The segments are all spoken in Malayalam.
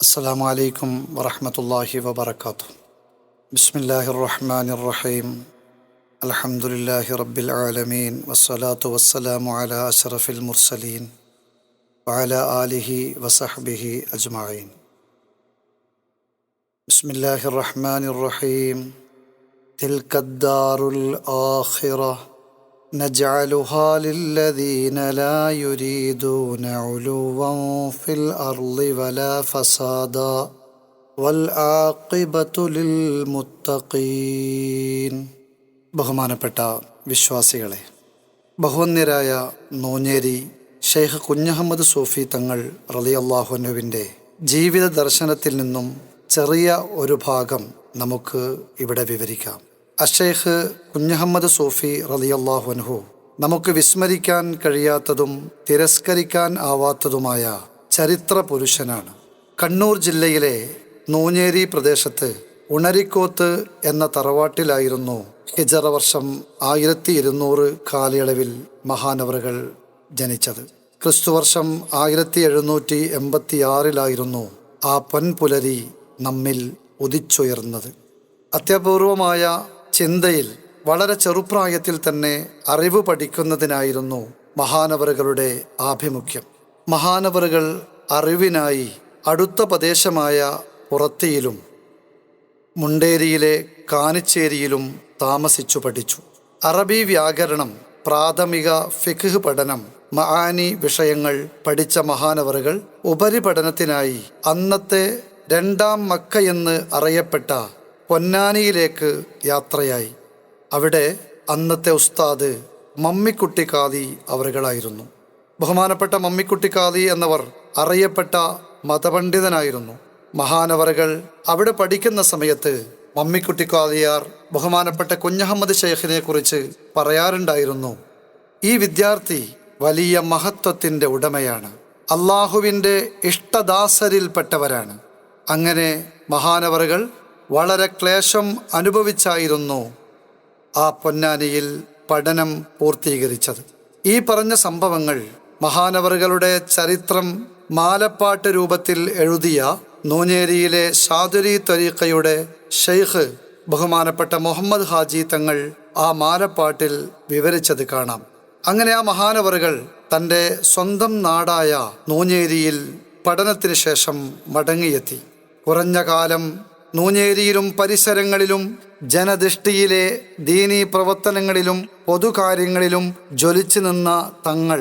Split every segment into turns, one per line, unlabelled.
അസ്സലാമു അലൈക്കും വറഹ്മത്തുള്ളാഹി വബറകാതുഹു. ബിസ്മില്ലാഹിർ റഹ്മാനിർ റഹീം. അൽഹംദുലില്ലാഹി റബ്ബിൽ ആലമീൻ വസ്സലാത്തു വസ്സലാമു അലാ അഷ്റഫിൽ മുർസലീൻ വഅലാ ആലിഹി വസഹ്ബിഹി അജ്മഈൻ. ബിസ്മില്ലാഹിർ റഹ്മാനിർ റഹീം. തിൽക്കദ്ദാറുൽ ആഖിറ നജ്അലുഹാ ലില്ലദീന ലാ യുരീദൂന ഉലുവൻ ഫിൽ അർളി വലാ ഫസാദാ വൽ ആഖിബതു ലിൽ മുത്തഖീൻ. ബഹുമാനപ്പെട്ട വിശ്വാസികളെ, ബഹുവന്യരായ നോഞ്ഞേരി ഷെയ്ഖ് കുഞ്ഞഹമ്മദ് സൂഫി തങ്ങൾ റളിയല്ലാഹു അൻഹുവിൻ്റെ ജീവിത ദർശനത്തിൽ നിന്നും ചെറിയ ഒരു ഭാഗം നമുക്ക് ഇവിടെ വിവരിക്കാം. അഷെയ്ഖ് കുഞ്ഞഹമ്മദ് സൂഫി റളിയല്ലാഹു അൻഹു നമുക്ക് വിസ്മരിക്കാൻ കഴിയാത്തതും തിരസ്കരിക്കാൻ ആവാത്തതുമായ ചരിത്ര പുരുഷനാണ്. കണ്ണൂർ ജില്ലയിലെ നോഞ്ഞേരി പ്രദേശത്ത് ഉണരിക്കോത്ത് എന്ന തറവാട്ടിലായിരുന്നു ഹിജറ വർഷം 1200 കാലയളവിൽ മഹാനവറുകൾ ജനിച്ചത്. ക്രിസ്തുവർഷം 1786 ആ പൊൻപുലരി നമ്മിൽ ഉദിച്ചുയർന്നത്. അത്യപൂർവമായ ചിന്തയിൽ വളരെ ചെറുപ്രായത്തിൽ തന്നെ അറിവ് പഠിക്കുന്നതിനായിരുന്നു മഹാനവറുകളുടെ ആഭിമുഖ്യം. മഹാനവറുകൾ അറിവിനായി അടുത്ത പ്രദേശമായ പുറത്തിയിലും മുണ്ടേരിയിലെ കാനിച്ചേരിയിലും താമസിച്ചു പഠിച്ചു. അറബി വ്യാകരണം, പ്രാഥമിക ഫിഖ് പഠനം, മആനി വിഷയങ്ങൾ പഠിച്ച മഹാനവറുകൾ ഉപരിപഠനത്തിനായി അന്നത്തെ രണ്ടാം മക്ക എന്ന് അറിയപ്പെട്ട പൊന്നാനിയിലേക്ക് യാത്രയായി. അവിടെ അന്നത്തെ ഉസ്താദ് മമ്മിക്കുട്ടി ഖാദി അവറുകളായിരുന്നു. ബഹുമാനപ്പെട്ട മമ്മിക്കുട്ടി ഖാദി എന്നവർ അറിയപ്പെട്ട മതപണ്ഡിതനായിരുന്നു. മഹാനവറുകൾ അവിടെ പഠിക്കുന്ന സമയത്ത് മമ്മിക്കുട്ടി ഖാദിയാർ ബഹുമാനപ്പെട്ട കുഞ്ഞഹമ്മദ് ഷെയ്ഖിനെ കുറിച്ച് പറയാറുണ്ടായിരുന്നു, ഈ വിദ്യാർത്ഥി വലിയ മഹത്വത്തിൻ്റെ ഉടമയാണ്, അള്ളാഹുവിൻ്റെ ഇഷ്ടദാസരിൽപ്പെട്ടവരാണ്. അങ്ങനെ മഹാനവറുകൾ വളരെ ക്ലേശം അനുഭവിച്ചായിരുന്നു ആ പൊന്നാനിയിൽ പഠനം പൂർത്തീകരിച്ചത്. ഈ പറഞ്ഞ സംഭവങ്ങൾ മഹാനവറുകളുടെ ചരിത്രം മാലപ്പാട്ട് രൂപത്തിൽ എഴുതിയ നോഞ്ഞേരിയിലെ ഷാദുരി ത്വരീഖയുടെ ഷെയ്ഖ് ബഹുമാനപ്പെട്ട മുഹമ്മദ് ഹാജി തങ്ങൾ ആ മാലപ്പാട്ടിൽ വിവരിച്ചത് കാണാം. അങ്ങനെ ആ മഹാനവറുകൾ തൻ്റെ സ്വന്തം നാടായ നോഞ്ഞേരിയിൽ പഠനത്തിന് ശേഷം മടങ്ങിയെത്തി. കുറഞ്ഞ കാലം നോഞ്ഞേരിയിലും പരിസരങ്ങളിലും ജനദൃഷ്ടിയിലെ ദീനീ പ്രവർത്തനങ്ങളിലും പൊതുകാര്യങ്ങളിലും ജ്വലിച്ചു നിന്ന തങ്ങൾ,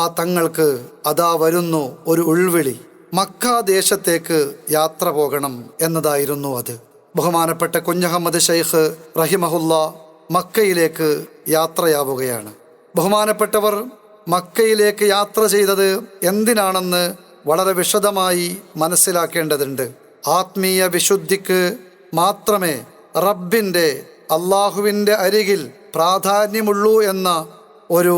ആ തങ്ങൾക്ക് അതാ വരുന്നു ഒരു ഉൾവിളി, മക്ക ദേശത്തേക്ക് യാത്ര പോകണം എന്നതായിരുന്നു അത്. ബഹുമാനപ്പെട്ട കുഞ്ഞഹമ്മദ് ഷെയ്ഖ് റഹിമഹുല്ല മക്കയിലേക്ക് യാത്രയാവുകയാണ്. ബഹുമാനപ്പെട്ടവർ മക്കയിലേക്ക് യാത്ര ചെയ്തത് എന്തിനാണെന്ന് വളരെ വിശദമായി മനസ്സിലാക്കേണ്ടതുണ്ട്. ആത്മീയ വിശുദ്ധിക്ക് മാത്രമേ റബ്ബിൻ്റെ അള്ളാഹുവിൻ്റെ അരികിൽ പ്രാധാന്യമുള്ളൂ എന്ന ഒരു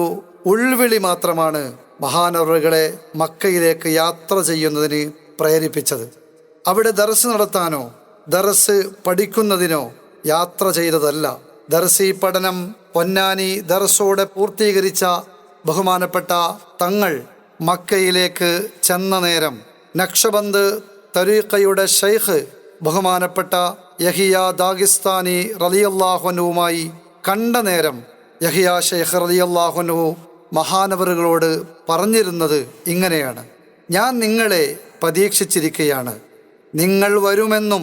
ഉൾവിളി മാത്രമാണ് മഹാനവറുകളെ മക്കയിലേക്ക് യാത്ര ചെയ്യുന്നതിന് പ്രേരിപ്പിച്ചത്. അവിടെ ദർസ് നടത്താനോ ദർസ് പഠിക്കുന്നതിനോ യാത്ര ചെയ്തതല്ല. ദർസി പഠനം പൊന്നാനി ദർസോടെ പൂർത്തീകരിച്ച ബഹുമാനപ്പെട്ട തങ്ങൾ മക്കയിലേക്ക് ചെന്ന നേരം നക്ഷബന്ദ് തരീഖയുടെ ഷെയ്ഖ് ബഹുമാനപ്പെട്ട യഹിയ ദാഗിസ്ഥാനി റളിയല്ലാഹു അൻഹുവുമായി കണ്ട നേരം യഹിയ ഷെയ്ഖ് റളിയല്ലാഹു അൻഹു മഹാനവറുകളോട് പറഞ്ഞിരുന്നത് ഇങ്ങനെയാണ്, ഞാൻ നിങ്ങളെ പ്രതീക്ഷിച്ചിരിക്കുകയാണ്, നിങ്ങൾ വരുമെന്നും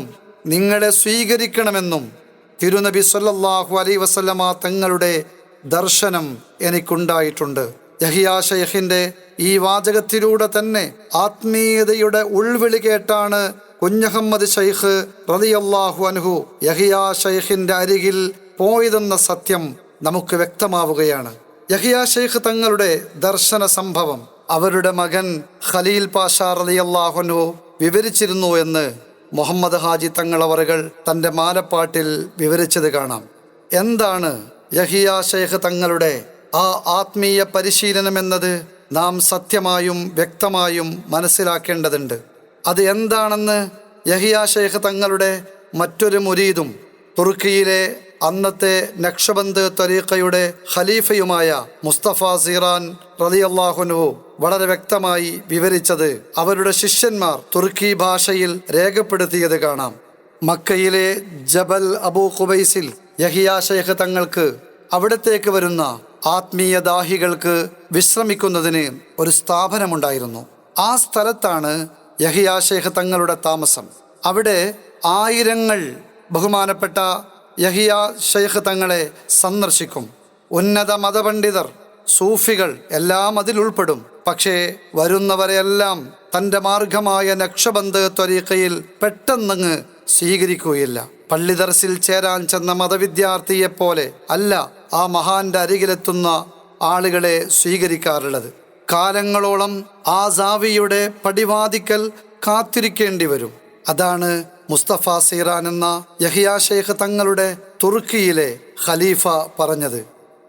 നിങ്ങളെ സ്വീകരിക്കണമെന്നും തിരുനബി സ്വല്ലല്ലാഹു അലൈഹി വസല്ലമ തങ്ങളുടെ ദർശനം എനിക്കുണ്ടായിട്ടുണ്ട്. യഹിയ ഷെയ്ഖിൻ്റെ ഈ വാചകത്തിലൂടെ തന്നെ ആത്മീയതയുടെ ഉൾവിളി കേട്ടാണ് കുഞ്ഞഹമ്മദ് ഷെയ്ഖ് റളിയല്ലാഹു അൻഹു യഹിയ ഷെയ്ഖിൻ്റെ അരികിൽ പോയതെന്ന സത്യം നമുക്ക് വ്യക്തമാവുകയാണ്. യഹിയ ഷെയ്ഖ് തങ്ങളുടെ ദർശന സംഭവം അവരുടെ മകൻ ഖലീൽ പാഷ റളിയല്ലാഹു അൻഹു വിവരിച്ചിരുന്നു എന്ന് മുഹമ്മദ് ഹാജി തങ്ങൾ അവറുകൾ തൻ്റെ മാലപ്പാട്ടിൽ വിവരിച്ചത് കാണാം. എന്താണ് യഹിയ ഷെയ്ഖ് തങ്ങളുടെ ആ ആത്മീയ പരിശീലനം എന്നത് നാം സത്യമായും വ്യക്തമായും മനസ്സിലാക്കേണ്ടതുണ്ട്. അത് എന്താണെന്ന് യഹിയ ഷെയ്ഖ് തങ്ങളുടെ മറ്റൊരു മുരീദും തുർക്കിയിലെ അന്നത്തെ നക്ഷബന്ദ് ത്വരീഖയുടെ ഖലീഫയുമായ മുസ്തഫ സീറാൻ റളിയല്ലാഹു അൻഹു വളരെ വ്യക്തമായി വിവരിച്ചത് അവരുടെ ശിഷ്യന്മാർ തുർക്കി ഭാഷയിൽ രേഖപ്പെടുത്തിയത് കാണാം. മക്കയിലെ ജബൽ അബൂ ഖുബൈസിൽ യഹിയ ശൈഖ് തങ്ങൾക്ക് അവിടത്തേക്ക് വരുന്ന ആത്മീയ ദാഹികൾക്ക് വിശ്രമിക്കുന്നതിന് ഒരു സ്ഥാപനമുണ്ടായിരുന്നു. ആ സ്ഥലത്താണ് യഹിയ ശൈഖ് തങ്ങളുടെ താമസം. അവിടെ ആയിരങ്ങൾ ബഹുമാനപ്പെട്ട യഹിയ ശൈഖ് തങ്ങളെ സന്ദർശിക്കും. ഉന്നത മതപണ്ഡിതർ, സൂഫികൾ എല്ലാം അതിലുൾപ്പെടും. പക്ഷേ വരുന്നവരെല്ലാം തൻ്റെ മാർഗമായ നക്ഷബന്ദ് ത്വരീഖയിൽ പെട്ടെന്നങ്ങ് സ്വീകരിക്കുകയില്ല. പള്ളി ദർസിൽ ചേരാൻ ചെന്ന മതവിദ്യാർത്ഥിയെപ്പോലെ അല്ല ആ മഹാന്റെ അരികിലെത്തുന്ന ആളുകളെ സ്വീകരിക്കാറുള്ളത്. കാലങ്ങളോളം ആ സാവിയുടെ പടിവാതിക്കൽ കാത്തിരിക്കേണ്ടി വരും. അതാണ് മുസ്തഫ സീറാൻ എന്ന യഹിയ ശൈഖ് തങ്ങളുടെ തുർക്കിയിലെ ഖലീഫ പറഞ്ഞത്.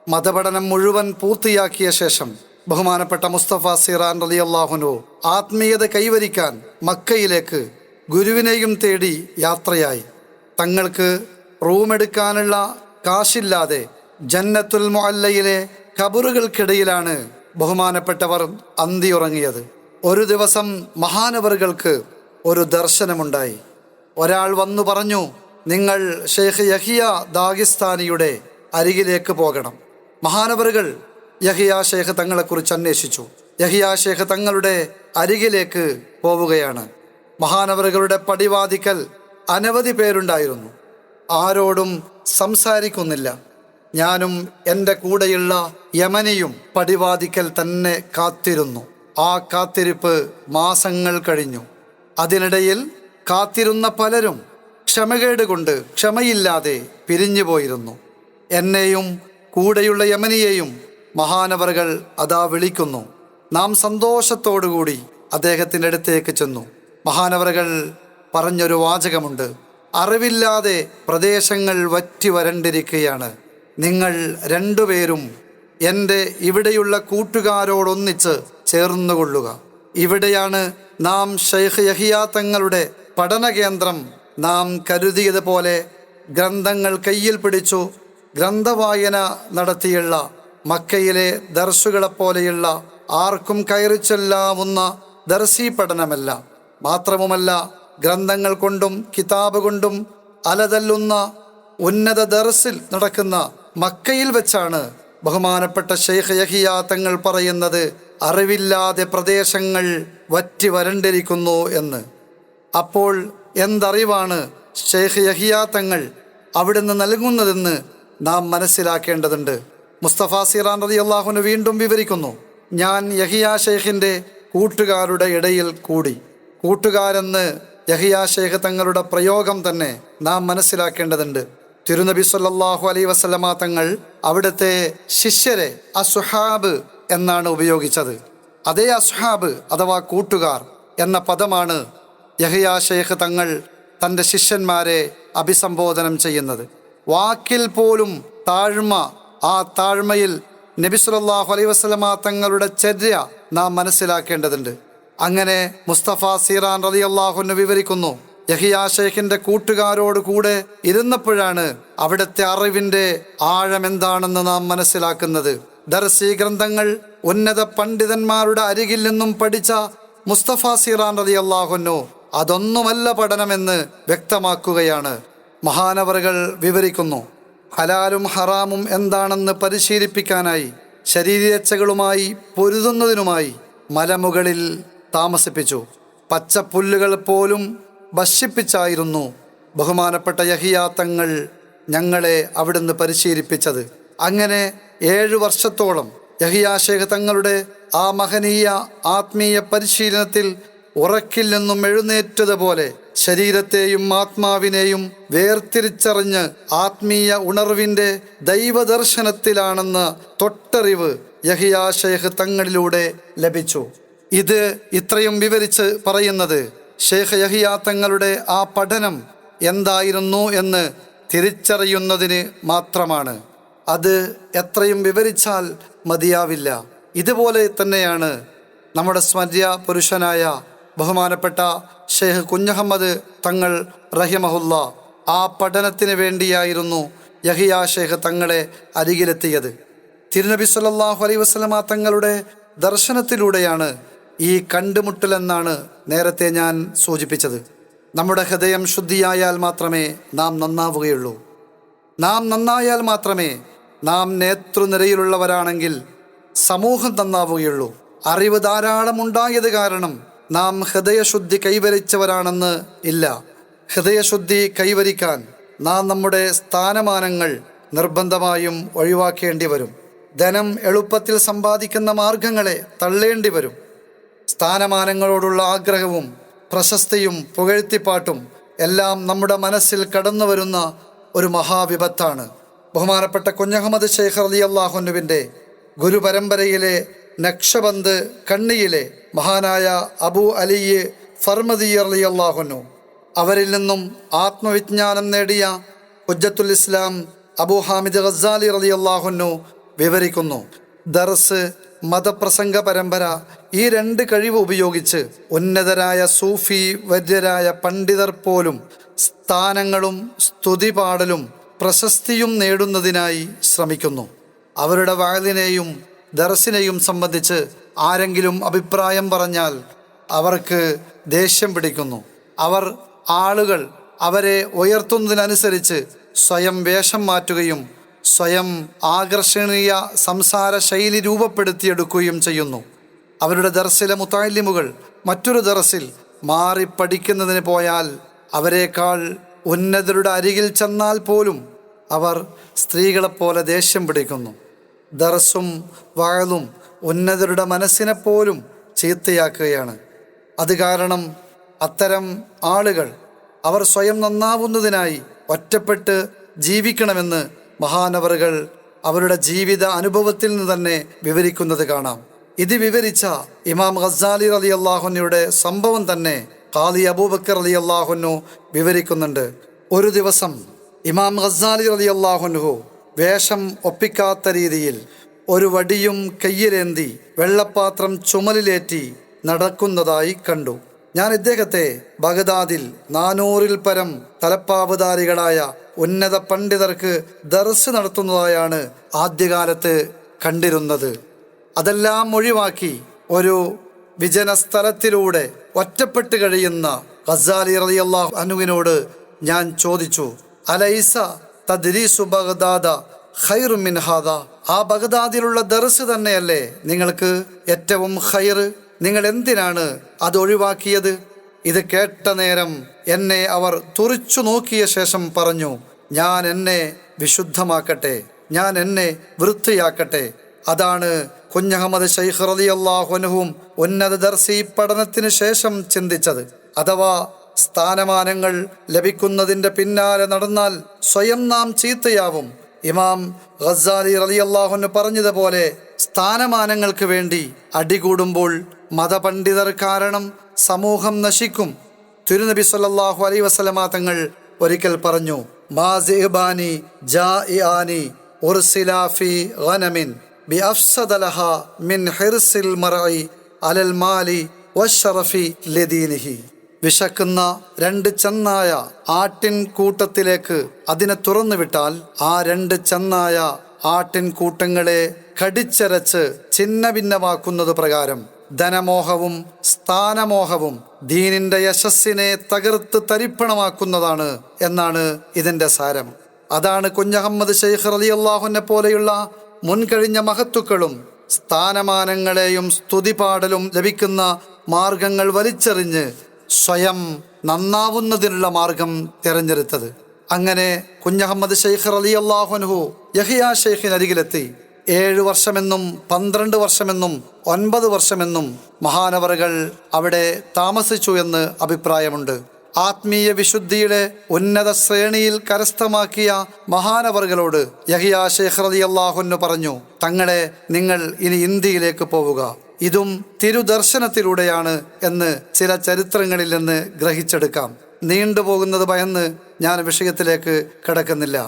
മതപഠനം മുഴുവൻ പൂർത്തിയാക്കിയ ശേഷം ബഹുമാനപ്പെട്ട മുസ്തഫ സീറാൻ റളിയല്ലാഹു അൻഹു ആത്മീയത കൈവരിക്കാൻ മക്കയിലേക്ക് ഗുരുവിനെയും തേടി യാത്രയായി. തങ്ങൾക്ക് റൂമെടുക്കാനുള്ള കാശില്ലാതെ ജന്നത്തുൽ മുഅല്ലയിലെ ഖബറുകൾക്കിടയിലാണ് ബഹുമാനപ്പെട്ടവർ അന്തിയുറങ്ങിയത്. ഒരു ദിവസം മഹാനവറുകൾക്ക് ഒരു ദർശനമുണ്ടായി. ഒരാൾ വന്നു പറഞ്ഞു, നിങ്ങൾ ഷെയ്ഖ് യഹിയ ദാഗിസ്ഥാനിയുടെ അരികിലേക്ക് പോകണം. മഹാനവറുകൾ യഹിയ ശൈഖ് തങ്ങളെക്കുറിച്ച് അന്വേഷിച്ചു. യഹിയ ശൈഖ് തങ്ങളുടെ അരികിലേക്ക് പോവുകയാണ്. മഹാനവറുകളുടെ പടിവാതിക്കൽ അനവധി പേരുണ്ടായിരുന്നു. ആരോടും സംസാരിക്കുന്നില്ല. ഞാനും എൻ്റെ കൂടെയുള്ള യമനിയും പടിവാതിക്കൽ തന്നെ കാത്തിരുന്നു. ആ കാത്തിരിപ്പ് മാസങ്ങൾ കഴിഞ്ഞു. അതിനിടയിൽ കാത്തിരുന്ന പലരും ക്ഷമകേട് കൊണ്ട് ക്ഷമയില്ലാതെ പിരിഞ്ഞു പോയിരുന്നു. എന്നെയും കൂടെയുള്ള യമനിയെയും മഹാനവറുകൾ അതാ വിളിക്കുന്നു. നാം സന്തോഷത്തോടുകൂടി അദ്ദേഹത്തിൻ്റെ അടുത്തേക്ക് ചെന്നു. മഹാനവറുകൾ പറഞ്ഞൊരു വാചകമുണ്ട്: അറിവില്ലാതെ പ്രദേശങ്ങൾ വറ്റി വരണ്ടിരിക്കുകയാണ്. നിങ്ങൾ രണ്ടുപേരും എൻ്റെ ഇവിടെയുള്ള കൂട്ടുകാരോടൊന്നിച്ച് ചേർന്നുകൊള്ളുക. ഇവിടെയാണ് നാം ഷൈഖ് യഹിയ തങ്ങളുടെ പഠനകേന്ദ്രം നാം കരുതിയതുപോലെ ഗ്രന്ഥങ്ങൾ കയ്യിൽ പിടിച്ചു ഗ്രന്ഥവായന നടത്തിയുള്ള മക്കയിലെ ദർസുകളെപ്പോലെയുള്ള ആർക്കും കയറി ചെല്ലാവുന്ന ദർസി പഠനമല്ല. മാത്രവുമല്ല, ഗ്രന്ഥങ്ങൾ കൊണ്ടും കിതാബ് കൊണ്ടും അലതല്ലുന്ന ഉന്നത ദർസിൽ നടക്കുന്ന മക്കയിൽ വെച്ചാണ് ബഹുമാനപ്പെട്ട ഷെയ്ഖ് യഹിയ തങ്ങൾ പറയുന്നത് അറിവില്ലാതെ പ്രദേശങ്ങൾ വറ്റി വരണ്ടിരിക്കുന്നു എന്ന്. അപ്പോൾ എന്തറിവാണ് ഷെയ്ഖ് യഹിയ തങ്ങൾ അവിടുന്ന് നൽകുന്നതെന്ന് നാം മനസ്സിലാക്കേണ്ടതുണ്ട്. മുസ്തഫ സീറാൻ റളിയല്ലാഹു അൻഹു വീണ്ടും വിവരിക്കുന്നു: ഞാൻ യഹിയ ശൈഖിൻ്റെ കൂട്ടുകാരുടെ ഇടയിൽ കൂടി. കൂട്ടുകാരെന്ന് യഹിയ ശൈഖ് തങ്ങളുടെ പ്രയോഗം തന്നെ നാം മനസ്സിലാക്കേണ്ടതുണ്ട്. തിരുനബി സല്ലല്ലാഹു അലൈഹി വസല്ലമ തങ്ങൾ അവിടുത്തെ ശിഷ്യരെ അസ്ഹാബ് എന്നാണ് ഉപയോഗിച്ചത്. അതേ അസ്ഹാബ് അഥവാ കൂട്ടുകാർ എന്ന പദമാണ് യഹിയ ശൈഖ് തങ്ങൾ തൻ്റെ ശിഷ്യന്മാരെ അഭിസംബോധനം ചെയ്യുന്നത്. വാക്കിൽ പോലും താഴ്മ, ആ താഴ്മയിൽ നബി സല്ലല്ലാഹു അലൈഹി വസല്ലമ തങ്ങളുടെ ചര്യ നാം മനസ്സിലാക്കേണ്ടതുണ്ട്. അങ്ങനെ മുസ്തഫ സീറാൻ റളിയല്ലാഹു അൻഹു വിവരിക്കുന്നു: യഹിയ ശൈഖിന്റെ കൂട്ടുകാരോട് കൂടെ ഇരുന്നപ്പോഴാണ് അവിടുത്തെ അറിവിൻ്റെ ആഴമെന്താണെന്ന് നാം മനസ്സിലാക്കുന്നത്. ദർസി ഗ്രന്ഥങ്ങൾ ഉന്നത പണ്ഡിതന്മാരുടെ അരികിൽ നിന്നും പഠിച്ച മുസ്തഫ സീറാൻ റളിയല്ലാഹു അൻഹു അതൊന്നുമല്ല പഠനമെന്ന് വ്യക്തമാക്കുകയാണ്. മഹാനവറുകൾ വിവരിക്കുന്നു: ഹലാലും ഹറാമും എന്താണെന്ന് പരിശീലിപ്പിക്കാനായി ശരീരച്ചകളുമായി പൊരുതുന്നതിനുമായി മലമുകളിൽ താമസിപ്പിച്ചു. പച്ചപ്പുല്ലുകൾ പോലും ഭക്ഷിപ്പിച്ചായിരുന്നു ബഹുമാനപ്പെട്ട യഹിയ തങ്ങൾ ഞങ്ങളെ അവിടുന്ന് പരിശീലിപ്പിച്ചത്. അങ്ങനെ 7 വർഷത്തോളം യഹിയ ശൈഖ് തങ്ങളുടെ ആ മഹനീയ ആത്മീയ പരിശീലനത്തിൽ ഉറക്കിൽ നിന്നും എഴുന്നേറ്റതുപോലെ ശരീരത്തെയും ആത്മാവിനെയും വേർതിരിച്ചറിഞ്ഞ് ആത്മീയ ഉണർവിൻ്റെ ദൈവദർശനത്തിലാണെന്ന് തൊട്ടറിവ് യഹിയ ശൈഖ് തങ്ങളിലൂടെ ലഭിച്ചു. ഇത് ഇത്രയും വിവരിച്ച് പറയുന്നത് ഷെയ്ഖ് യഹിയ തങ്ങളുടെ ആ പഠനം എന്തായിരുന്നു എന്ന് തിരിച്ചറിയുന്നതിന് മാത്രമാണ്. അത് എത്രയും വിവരിച്ചാൽ മതിയാവില്ല. ഇതുപോലെ തന്നെയാണ് നമ്മുടെ സ്മര്യ പുരുഷനായ ബഹുമാനപ്പെട്ട ഷെയ്ഖ് കുഞ്ഞഹമ്മദ് തങ്ങൾ റഹിമഹുല്ല. ആ പഠനത്തിന് വേണ്ടിയായിരുന്നു യഹിയ ശൈഖ് തങ്ങളെ അരികിലെത്തിയത്. തിരുനബി സല്ലല്ലാഹു അലൈഹി വസല്ലമ തങ്ങളുടെ ദർശനത്തിലൂടെയാണ് ഈ കണ്ടുമുട്ടലെന്നാണ് നേരത്തെ ഞാൻ സൂചിപ്പിച്ചത്. നമ്മുടെ ഹൃദയം ശുദ്ധിയായാൽ മാത്രമേ നാം നന്നാവുകയുള്ളൂ. നാം നന്നായാൽ മാത്രമേ നാം നേതൃനിരയിലുള്ളവരാണെങ്കിൽ സമൂഹം നന്നാവുകയുള്ളൂ. അറിവ് ധാരാളം ഉണ്ടായത് കാരണം നാം ഹൃദയശുദ്ധി കൈവരിച്ചവരാണെന്ന് ഇല്ല. ഹൃദയശുദ്ധി കൈവരിക്കാൻ നാം നമ്മുടെ സ്ഥാനമാനങ്ങൾ നിർബന്ധമായും ഒഴിവാക്കേണ്ടി വരും. ധനം എളുപ്പത്തിൽ സമ്പാദിക്കുന്ന മാർഗങ്ങളെ തള്ളേണ്ടി വരും. സ്ഥാനമാനങ്ങളോടുള്ള ആഗ്രഹവും പ്രശസ്തിയും പുകഴ്ത്തിപ്പാട്ടും എല്ലാം നമ്മുടെ മനസ്സിൽ കടന്നു വരുന്ന ഒരു മഹാവിപത്താണ്. ബഹുമാനപ്പെട്ട കുഞ്ഞഹമ്മദ് ശൈഖ് റളിയല്ലാഹു അൻഹുവിൻ്റെ ഗുരുപരമ്പരയിലെ നക്ഷബന്ദ് കണ്ണിയിലെ മഹാനായ അബൂ അലി ഫർമദി റളിയല്ലാഹു അൻഹു, അവരിൽ നിന്നും ആത്മവിജ്ഞാനം നേടിയ ഹുജ്ജത്തുൽ ഇസ്ലാം അബൂ ഹാമിദ് ഗസാലി റളിയല്ലാഹു അൻഹു വിവരിക്കുന്നു. ദർസ്, മതപ്രസംഗ പരമ്പര, ഈ രണ്ട് കഴിവ് ഉപയോഗിച്ച് ഉന്നതരായ സൂഫി വര്യരായ പണ്ഡിതർ പോലും സ്ഥാനങ്ങളും സ്തുതിപാടലും പ്രശസ്തിയും നേടുന്നതിനായി ശ്രമിക്കുന്നു. അവരുടെ വഅദിനെയും ദർസിനെയും സംബന്ധിച്ച് ആരെങ്കിലും അഭിപ്രായം പറഞ്ഞാൽ അവർക്ക് ദേഷ്യം പിടിക്കുന്നു. ആളുകൾ അവരെ ഉയർത്തുന്നതിനനുസരിച്ച് സ്വയം വേഷം മാറ്റുകയും സ്വയം ആകർഷണീയ സംസാര ശൈലി രൂപപ്പെടുത്തിയെടുക്കുകയും ചെയ്യുന്നു. അവരുടെ ദർസിലെ മുതഅല്ലിമുകൾ മറ്റൊരു ദർസിൽ മാറി പഠിക്കുന്നതിന് പോയാൽ അവരെക്കാൾ ഉന്നതരുടെ അരികിൽ ചെന്നാൽ പോലും അവർ സ്ത്രീകളെപ്പോലെ ദേഷ്യം പിടിക്കുന്നു. ദർസും വഅദും ഉന്നതരുടെ മനസ്സിനെപ്പോലും ചീത്തയാക്കുകയാണ്. അത് കാരണം അത്തരം ആളുകൾ അവർ സ്വയം നന്നാവുന്നതിനായി ഒറ്റപ്പെട്ട് ജീവിക്കണമെന്ന് മഹാനവറുകൾ അവരുടെ ജീവിത അനുഭവത്തിൽ നിന്ന് തന്നെ വിവരിക്കുന്നത് കാണാം. ഇത് വിവരിച്ച ഇമാം ഗസാലി റളിയല്ലാഹു അൻഹുയുടെ സംഭവം തന്നെ ഖാദി അബൂബക്കർ റളിയല്ലാഹു അൻഹു വിവരിക്കുന്നുണ്ട്. ഒരു ദിവസം ഇമാം ഗസാലി റളിയല്ലാഹു അൻഹു വേഷം ഒപ്പിക്കാത്ത രീതിയിൽ ഒരു വടിയും കയ്യിലേന്തി വെള്ളപ്പാത്രം ചുമലിലേറ്റി നടക്കുന്നതായി കണ്ടു. ഞാൻ ഇദ്ദേഹത്തെ ബഗ്ദാദിൽ 400-ൽ പരം തലപ്പാവുധാരികളായ ഉന്നത പണ്ഡിതർക്ക് ദർസ് നടത്തുന്നതായാണ് ആദ്യകാലത്ത് കണ്ടിരുന്നത്. അതെല്ലാം ഒഴിവാക്കി ഒരു വിജന സ്ഥലത്തിലൂടെ ഒറ്റപ്പെട്ട് കഴിയുന്ന ഗസാലി റളിയല്ലാഹു അൻഹുവിനോട് ഞാൻ ചോദിച്ചു, അലൈസ തദ്രീസു ബഗ്ദാദ ഖൈറു മിൻ ഹാദാ? ആ ബഗ്ദാദിലുള്ള ദർസ് തന്നെയല്ലേ നിങ്ങൾക്ക് ഏറ്റവും ഖൈർ? നിങ്ങൾ എന്തിനാണ് അത് ഒഴിവാക്കിയത്? ഇത് കേട്ട നേരം എന്നെ അവർ തുറിച്ചു നോക്കിയ ശേഷം പറഞ്ഞു, ഞാൻ എന്നെ വിശുദ്ധമാക്കട്ടെ, ഞാൻ എന്നെ വൃത്തിയാക്കട്ടെ. അതാണ് കുഞ്ഞഹമ്മദ് ശൈഖ് റളിയല്ലാഹു അൻഹുവും ഉന്നത ദർസി പഠനത്തിന് ശേഷം ചിന്തിച്ചത്. അഥവാ സ്ഥാനമാനങ്ങൾ ലഭിക്കുന്നതിൻ്റെ പിന്നാലെ നടന്നാൽ സ്വയം നാം ചീത്തയാവും. ഇമാം ഗസാലി റളിയല്ലാഹു അൻഹു പറഞ്ഞതുപോലെ സ്ഥാനമാനങ്ങൾക്ക് വേണ്ടി അടികൂടുമ്പോൾ മതപണ്ഡിതർ കാരണം സമൂഹം നശിക്കും. തിരുനബി സല്ലല്ലാഹു അലൈഹി വസല്ലമ തങ്ങൾ ഒരിക്കൽ പറഞ്ഞു, മാസിബാനി ജാഇആനി ഉർസിലാ ഫി ഗനമിൻ ബിഅഫ്സദ ലഹാ മിൻ ഹിർസിൽ മർഇ അലൽ മാലി വശറഫി ലിദീനിഹി. വിശക്കുന്ന 2 ചെന്നായ ആട്ടിൻ കൂട്ടത്തിലേക്ക് അതിനെ തുറന്നുവിട്ടാൽ ആ 2 ചെന്നായ ആട്ടിൻ കൂട്ടങ്ങളെ കടിച്ചരച്ച് ഛിന്ന ഭിന്നമാക്കുന്നത് പ്രകാരം ധനമോഹവും സ്ഥാനമോഹവും ദീനിന്റെ യശസ്സിനെ തകർത്ത് തരിപ്പണമാക്കുന്നതാണ് എന്നാണ് ഇതിന്റെ സാരം. അതാണ് കുഞ്ഞഹമ്മദ് ശൈഖ് റളിയല്ലാഹു അൻഹു പോലെയുള്ള മുൻകഴിഞ്ഞ മഹത്തുക്കളും സ്ഥാനമാനങ്ങളെയും സ്തുതിപാടലും ലഭിക്കുന്ന മാർഗങ്ങൾ വലിച്ചെറിഞ്ഞ് സ്വയം നന്നാവുന്നതിനുള്ള മാർഗം തിരഞ്ഞെടുത്തത്. അങ്ങനെ കുഞ്ഞഹമ്മദ് ശൈഖ് റളിയല്ലാഹു അൻഹു യഹ്യാ ശൈഖിനരികിലെത്തി. 7 വർഷമെന്നും 12 വർഷമെന്നും 9 വർഷമെന്നും മഹാനവറുകൾ അവിടെ താമസിച്ചു എന്ന് അഭിപ്രായമുണ്ട്. ആത്മീയ വിശുദ്ധിയുടെ ഉന്നത ശ്രേണിയിൽ കരസ്ഥമാക്കിയ മഹാനവറുകളോട് യഹ്യാ ശൈഖ് റളിയല്ലാഹു അൻഹു പറഞ്ഞു, തങ്ങളെ നിങ്ങൾ ഇനി ഇന്ത്യയിലേക്ക് പോവുക. ഇതും തിരുദർശനത്തിലൂടെയാണ് എന്ന് ചില ചരിത്രങ്ങളിൽ നിന്ന് ഗ്രഹിച്ചെടുക്കാം. നീണ്ടുപോകുന്നത് ഭയന്ന് ഞാൻ വിഷയത്തിലേക്ക് കടക്കുന്നില്ല.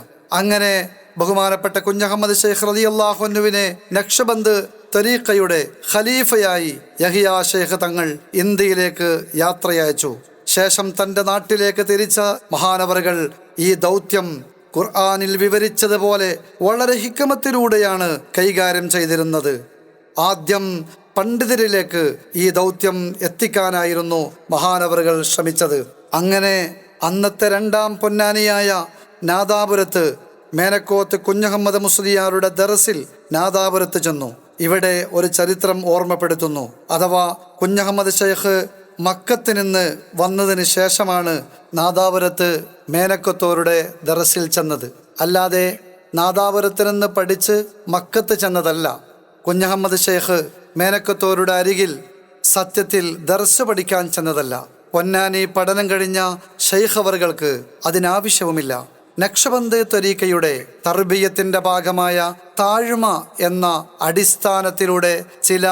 അങ്ങനെ ബഹുമാനപ്പെട്ട കുഞ്ഞഹമ്മദ് ശൈഖ് റളിയല്ലാഹു അൻഹുവിനെ നക്ഷബന്ദ് തരീഖയുടെ ഖലീഫയായി യഹ്യാ ശൈഖ് തങ്ങൾ ഇന്ത്യയിലേക്ക് യാത്രയച്ചു. ശേഷം തൻ്റെ നാട്ടിലേക്ക് തിരിച്ച മഹാനവറുകൾ ഈ ദൗത്യം ഖുർആനിൽ വിവരിച്ചതുപോലെ വളരെ ഹിക്മത്തിലൂടെയാണ് കൈകാര്യം ചെയ്തിരുന്നത്. ആദ്യം പണ്ഡിതരിലേക്ക് ഈ ദൗത്യം എത്തിക്കാനായിരുന്നു മഹാനവറുകൾ ശ്രമിച്ചത്. അങ്ങനെ അന്നത്തെ രണ്ടാം പൊന്നാനിയായ നാദാപുരത്ത് മേനക്കോത്ത് കുഞ്ഞഹമ്മദ് മുസ്ലിയാരുടെ ദർസിൽ നാദാപുരത്ത് ചെന്നു. ഇവിടെ ഒരു ചരിത്രം ഓർമ്മപ്പെടുത്തുന്നു. അഥവാ കുഞ്ഞഹമ്മദ് ശൈഖ് മക്കത്ത് നിന്ന് വന്നതിന് ശേഷമാണ് നാദാപുരത്ത് മേനക്കത്തോരുടെ ദർസിൽ ചെന്നത്. അല്ലാതെ നാദാപുരത്ത് നിന്ന് പഠിച്ച് മക്കത്ത് ചെന്നതല്ല. കുഞ്ഞഹമ്മദ് ശൈഖ് മേനക്കത്തോരുടെ അരികിൽ സത്യത്തിൽ ദർസ് പഠിക്കാൻ ചെന്നതല്ല. പൊന്നാനി പഠനം കഴിഞ്ഞ ശൈഖ് അവറുകൾക്ക് അതിനാവശ്യവുമില്ല. നക്ഷബന്ദ് ത്വരീഖയുടെ തർബിയത്തിന്റെ ഭാഗമായ താഴ്മ എന്ന അടിസ്ഥാനത്തിലൂടെ ചില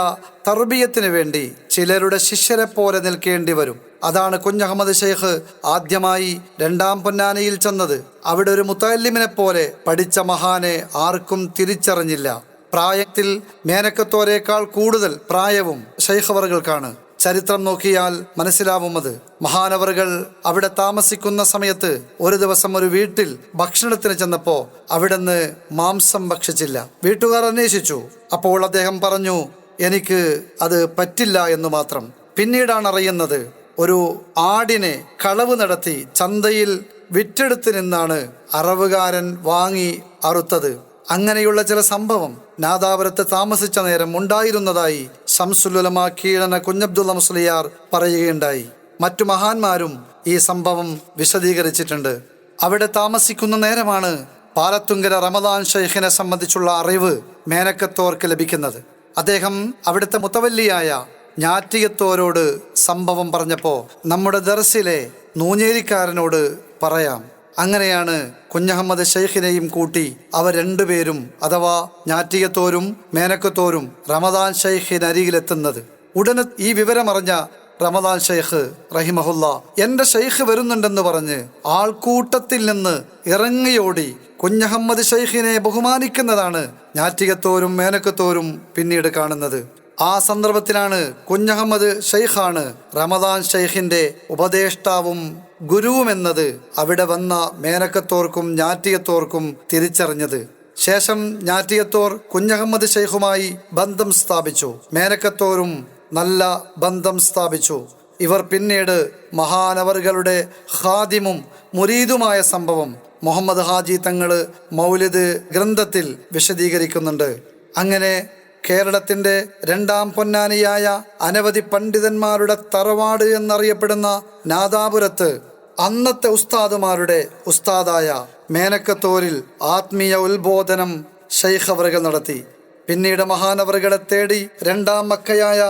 തർബിയത്തിന് വേണ്ടി ചിലരുടെ ശിഷ്യരെ പോലെ നിൽക്കേണ്ടി വരും. അതാണ് കുഞ്ഞഹമ്മദ് ശൈഖ് ആദ്യമായി രണ്ടാം പൊന്നാനിയിൽ ചെന്നത്. അവിടെ ഒരു മുത്തല്ലിമിനെ പോലെ പഠിച്ച മഹാനെ ആർക്കും തിരിച്ചറിഞ്ഞില്ല. പ്രായത്തിൽ മേനക്കത്തോരേക്കാൾ കൂടുതൽ പ്രായവും ശൈഖ് അവറുകൾക്കാണ്. ചരിത്രം നോക്കിയാൽ മനസ്സിലാവുന്നത്. മഹാനവറുകൾ അവിടെ താമസിക്കുന്ന സമയത്ത് ഒരു ദിവസം ഒരു വീട്ടിൽ ഭക്ഷണത്തിന് ചെന്നപ്പോൾ അവിടുന്ന് മാംസം ഭക്ഷിച്ചില്ല. വീട്ടുകാർ അന്വേഷിച്ചു. അപ്പോൾ അദ്ദേഹം പറഞ്ഞു, എനിക്ക് അത് പറ്റില്ല എന്ന് മാത്രം. പിന്നീടാണ് അറിയുന്നത്, ഒരു ആടിനെ കളവ് നടത്തി ചന്തയിൽ വിറ്റെടുത്ത് നിന്നാണ് അറവുകാരൻ വാങ്ങി അറുത്തത്. അങ്ങനെയുള്ള ചില സംഭവം നാദാപുരത്ത് താമസിച്ച നേരം ഉണ്ടായിരുന്നതായി ശംസുൽ ഉലമാ കീഴന കുഞ്ഞബ്ദുള്ള മുസ്ലിയാർ പറയുകയുണ്ടായി. മറ്റു മഹാന്മാരും ഈ സംഭവം വിശദീകരിച്ചിട്ടുണ്ട്. അവിടെ താമസിക്കുന്ന നേരമാണ് പാലത്തുങ്കര റമദാൻ ശൈഖിനെ സംബന്ധിച്ചുള്ള അറിവ് മേനക്കത്തോർക്ക് ലഭിക്കുന്നത്. അദ്ദേഹം അവിടുത്തെ മുത്തവല്ലിയായ ഞാറ്റിയത്തോരോട് സംഭവം പറഞ്ഞപ്പോൾ നമ്മുടെ ദർസിലെ നൂഞ്ഞേരിക്കാരനോട് പറയാം. അങ്ങനെയാണ് കുഞ്ഞഹമ്മദ് ശൈഖിനെയും കൂട്ടി അവർ രണ്ടുപേരും അഥവാ ഞാറ്റിയത്തോരും മേനക്കത്തോരും റമദാൻ ശൈഖിനരികിലെത്തുന്നത്. ഉടനെ ഈ വിവരമറിഞ്ഞ റമദാൻ ശൈഖ് റഹിമഹുല്ല എൻ്റെ ശൈഖ് വരുന്നുണ്ടെന്ന് പറഞ്ഞ് ആൾക്കൂട്ടത്തിൽ നിന്ന് ഇറങ്ങിയോടി കുഞ്ഞഹമ്മദ് ശൈഖിനെ ബഹുമാനിക്കുന്നതാണ് ഞാറ്റിയത്തോരും മേനക്കത്തോരും പിന്നീട് കാണുന്നത്. ആ സന്ദർഭത്തിലാണ് കുഞ്ഞഹമ്മദ് ശൈഖാണ് റമദാൻ ശൈഖിന്റെ ഉപദേഷ്ടാവും ഗുരുവുമെന്നത് അവിടെ വന്ന മേനക്കത്തോർക്കും ഞാറ്റിയത്തോർക്കും തിരിച്ചറിഞ്ഞത്. ശേഷം ഞാറ്റിയത്തോർ കുഞ്ഞഹമ്മദ് ശൈഖുമായി ബന്ധം സ്ഥാപിച്ചു. മേനക്കത്തോരും നല്ല ബന്ധം സ്ഥാപിച്ചു. ഇവർ പിന്നീട് മഹാനവറുകളുടെ ഖാദിമും മുരീദുമായ സംഭവം മുഹമ്മദ് ഹാജി തങ്ങള് മൗലിദ് ഗ്രന്ഥത്തിൽ വിശദീകരിക്കുന്നുണ്ട്. അങ്ങനെ കേരളത്തിൻ്റെ രണ്ടാം പൊന്നാനിയായ അനവധി പണ്ഡിതന്മാരുടെ തറവാട് എന്നറിയപ്പെടുന്ന നാദാപുരത്ത് അന്നത്തെ ഉസ്താദുമാരുടെ ഉസ്താദായ മേനക്കത്തോരിൽ ആത്മീയ ഉത്ബോധനം ശൈഖ് അവറുകൾ നടത്തി. പിന്നീട് മഹാനവറുകളെ തേടി രണ്ടാം മക്കയായ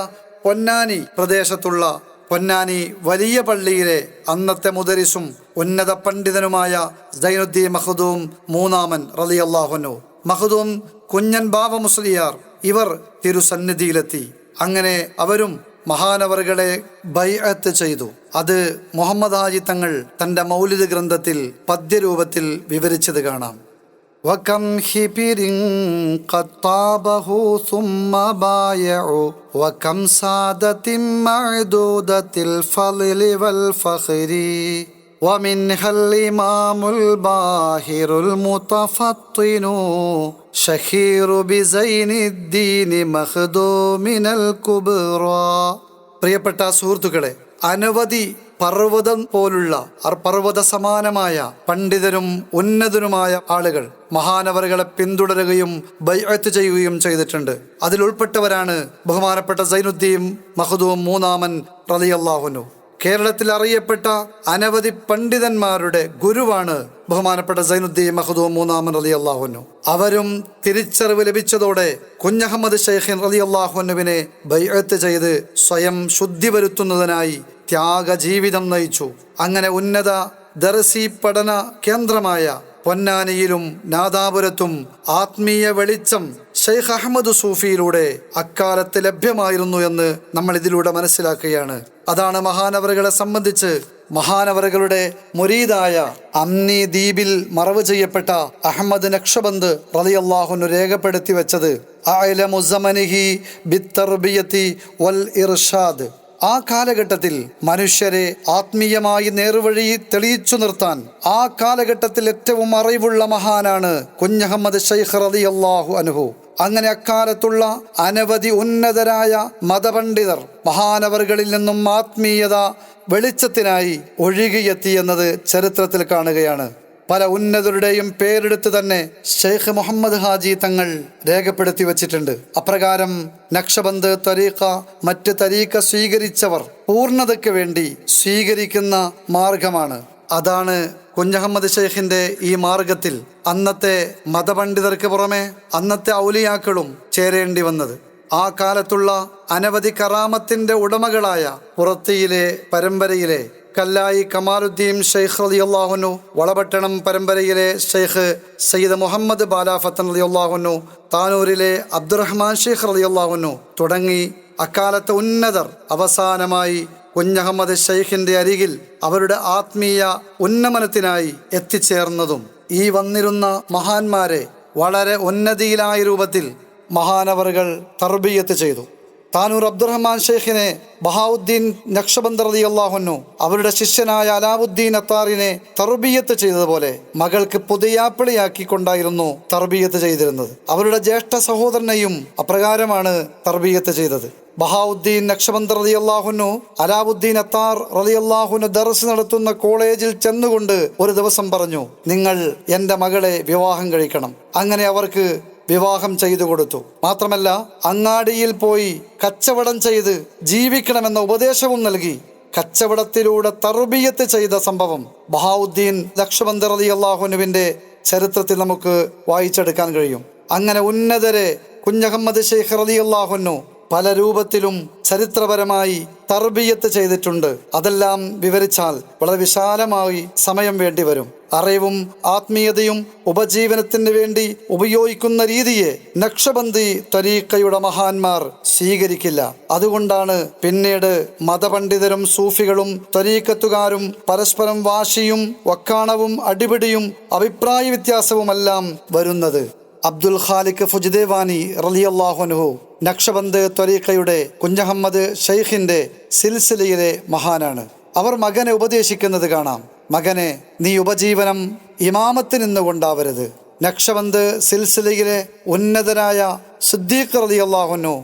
പൊന്നാനി പ്രദേശത്തുള്ള പൊന്നാനി വലിയ പള്ളിയിലെ അന്നത്തെ മുദരിസും ഉന്നത പണ്ഡിതനുമായ സൈനുദ്ദീൻ മഖ്ദൂം മൂന്നാമൻ റളിയല്ലാഹു അൻഹു, മഖ്ദൂം കുഞ്ഞൻ ബാവ മുസ്ലിയാർ ഇവർ തിരുസന്നിധിയിലെത്തി. അങ്ങനെ അവരും മഹാനവറുകളെ ബൈഅത്ത് ചെയ്തു. അത് മുഹമ്മദ് ഹാജി തങ്ങൾ തൻ്റെ മൗലിദ് ഗ്രന്ഥത്തിൽ പദ്യരൂപത്തിൽ വിവരിച്ചത് കാണാം. വകം ഹിബിരിൻ ഖത്താബഹു സുമ്മ ബായഉ വകം സാദതിൻ മഅദൂദതിൽ ഫളി വൽ ഫഖരി ومنها الإمام الباهر المتفطن شهير بزين الدين مخدوم الكبرى. പ്രിയപ്പെട്ട സുഹൃത്തുക്കളെ, അനവധി പർവ്വതം പോലുള്ള പർവ്വത സമാനമായ പണ്ഡിതരും ഉന്നതനുമായ ആളുകൾ മഹാനവറുകളെ പിന്തുടരുകയും ബൈഅത്ത് ചെയ്യുകയും ചെയ്തിട്ടുണ്ട്. അതിലുൾപ്പെട്ടവരാണ് ബഹുമാനപ്പെട്ട സൈനുദ്ദീൻ മഖ്ദൂം മൂന്നാമൻ റളിയല്ലാഹു അൻഹു. കേരളത്തിൽ അറിയപ്പെട്ട അനവധി പണ്ഡിതന്മാരുടെ ഗുരുവാണ് ബഹുമാനപ്പെട്ട സൈനുദ്ദീൻ മഖ്ദൂം മൂന്നാമൻ റളിയല്ലാഹു അൻഹു. അവരും തിരിച്ചറിവ് ലഭിച്ചതോടെ കുഞ്ഞഹമ്മദ് ശൈഖ് റളിയല്ലാഹു അൻഹുവിനെ ബൈഅത്ത് ചെയ്ത് സ്വയം ശുദ്ധി വരുത്തുന്നതിനായി ത്യാഗജീവിതം നയിച്ചു. അങ്ങനെ ഉന്നത ദർസി പഠന കേന്ദ്രമായ പൊന്നാനിയിലും നാദാപുരത്തും ആത്മീയ വെളിച്ചം ശൈഖ് അഹമ്മദ് സൂഫിയിലൂടെ അക്കാലത്ത് ലഭ്യമായിരുന്നു എന്ന് നമ്മൾ ഇതിലൂടെ മനസ്സിലാക്കുകയാണ്. അതാണ് മഹാനവറുകളെ സംബന്ധിച്ച് മഹാനവറുകളുടെ മുരീദായ അംനി ദ്വീപിൽ മറവ് ചെയ്യപ്പെട്ട അഹമ്മദ് നക്ഷബന്ദ് റളിയല്ലാഹു അൻഹു രേഖപ്പെടുത്തി വെച്ചത് അഅലമു സമനിഹി ബിത്തർബിയത്തി വൽ ഇർഷാദ്. ആ കാലഘട്ടത്തിൽ മനുഷ്യരെ ആത്മീയമായി നേർവഴി തെളിയിച്ചു നിർത്താൻ ആ കാലഘട്ടത്തിൽ ഏറ്റവും അറിവുള്ള മഹാനാണ് കുഞ്ഞഹമ്മദ് ശൈഖ് റളിയല്ലാഹു അൻഹു. അങ്ങനെ അക്കാലത്തുള്ള അനവധി ഉന്നതരായ മതപണ്ഡിതർ മഹാനവറുകളിൽ നിന്നും ആത്മീയത വെളിച്ചത്തിനായി ഒഴുകിയെത്തിയെന്നത് ചരിത്രത്തിൽ കാണുകയാണ്. പല ഉന്നതരുടെയും പേരെടുത്ത് തന്നെ ഷെയ്ഖ് മുഹമ്മദ് ഹാജി തങ്ങൾ രേഖപ്പെടുത്തി വച്ചിട്ടുണ്ട്. അപ്രകാരം നക്ഷബന്ദ് തരീഖ, മറ്റ് തരീഖ സ്വീകരിച്ചവർ പൂർണ്ണതയ്ക്ക് വേണ്ടി സ്വീകരിക്കുന്ന മാർഗമാണ്. അതാണ് കുഞ്ഞഹമ്മദ് ഷെയ്ഖിന്റെ ഈ മാർഗത്തിൽ അന്നത്തെ മതപണ്ഡിതർക്ക് പുറമെ അന്നത്തെ ഔലിയാക്കളും ചേരേണ്ടി വന്നത്. ആ കാലത്തുള്ള അനവധി കറാമത്തിന്റെ ഉടമകളായ പുറത്തിയിലെ പരമ്പരയിലെ കല്ലായി കമാലുദ്ദീൻ ഷെയ്ഖ് റളിയല്ലാഹു അൻഹു, വളപട്ടണം പരമ്പരയിലെ ഷെയ്ഖ് സയ്യിദ് മുഹമ്മദ് ബാലാഫത്തൻ റളിയല്ലാഹു അൻഹു, താനൂരിലെ അബ്ദുറഹ്മാൻ ഷെയ്ഖ് റളിയല്ലാഹു അൻഹു തുടങ്ങി അക്കാലത്തെ ഉന്നതർ അവസാനമായി കുഞ്ഞഹമ്മദ് ഷെയ്ഖിന്റെ അരികിൽ അവരുടെ ആത്മീയ ഉന്നമനത്തിനായി എത്തിച്ചേർന്നതും ഈ വന്നിരുന്ന മഹാന്മാരെ വളരെ ഉന്നതിയിലായ രൂപത്തിൽ മഹാനവറുകൾ തർബിയത്ത് ചെയ്തു. താനൂർ അബ്ദുറഹ്മാൻ ഷെയ്ഖിനെ ബഹാവുദ്ദീൻ നക്ഷബന്ദ് റളിയല്ലാഹു അൻഹു അവരുടെ ശിഷ്യനായ അലാവുദ്ദീൻ അത്താറിനെ തർബിയത്ത് ചെയ്തതുപോലെ മകൾക്ക് പുതിയാപ്പിളിയാക്കിക്കൊണ്ടായിരുന്നു തർബിയത്ത് ചെയ്തിരുന്നത്. അവരുടെ ജ്യേഷ്ഠ സഹോദരനെയും അപ്രകാരമാണ് തർബിയത്ത് ചെയ്തത്. ബഹാവുദ്ദീൻ നക്ഷബന്ദ് റളിയല്ലാഹു അൻഹു അലാവുദ്ദീൻ അത്താർ റളിയല്ലാഹു അൻഹു ദർസ് നടത്തുന്ന കോളേജിൽ ചെന്നുകൊണ്ട് ഒരു ദിവസം പറഞ്ഞു, നിങ്ങൾ എൻ്റെ മകളെ വിവാഹം കഴിക്കണം. അങ്ങനെ അവർക്ക് വിവാഹം ചെയ്തു കൊടുത്തു. മാത്രമല്ല അങ്ങാടിയിൽ പോയി കച്ചവടം ചെയ്ത് ജീവിക്കണമെന്ന ഉപദേശവും നൽകി. കച്ചവടത്തിലൂടെ തർബിയത്ത് ചെയ്ത സംഭവം ബഹാവുദ്ദീൻ നക്ഷബന്ദ് റളിയല്ലാഹു അൻഹുവിന്റെ ചരിത്രത്തിൽ നമുക്ക് വായിച്ചെടുക്കാൻ കഴിയും. അങ്ങനെ ഉന്നതരെ കുഞ്ഞഹമ്മദ് ഷെയ്ഖ് റളിയല്ലാഹു അൻഹു പല രൂപത്തിലും ചരിത്രപരമായി തർബിയത്ത് ചെയ്തിട്ടുണ്ട്. അതെല്ലാം വിവരിച്ചാൽ വളരെ വിശാലമായി സമയം വേണ്ടി വരും. അറിവും ആത്മീയതയും ഉപജീവനത്തിന് വേണ്ടി ഉപയോഗിക്കുന്ന രീതിയെ നക്ഷബന്ദി ത്വരീഖയുടെ മഹാന്മാർ സ്വീകരിക്കില്ല. അതുകൊണ്ടാണ് പിന്നീട് മതപണ്ഡിതരും സൂഫികളും ത്വരീഖത്തുകാരും പരസ്പരം വാശിയും വക്കാണവും അടിപിടിയും അഭിപ്രായ വ്യത്യാസവുമെല്ലാം വരുന്നത്. അബ്ദുൽ ഖാലിഖ് ഫുജ്ദേവാനി റളിയല്ലാഹു അൻഹു നക്ഷബന്ദ് ത്വരീഖയുടെ കുഞ്ഞഹമ്മദ് ഷെയ്ഖിന്റെ സിൽസിലയിലെ മഹാനാണ്. അവർ മകനെ ഉപദേശിക്കുന്നത് കാണാം, മകനെ, നീ ഉപജീവനം ഇമാമത്ത് നിന്നുകൊണ്ടാവരുത്. നക്ഷബന്ദ് സിൽസിലയിലെ ഉന്നതരായ സിദ്ദീഖ് റളിയല്ലാഹു അൻഹു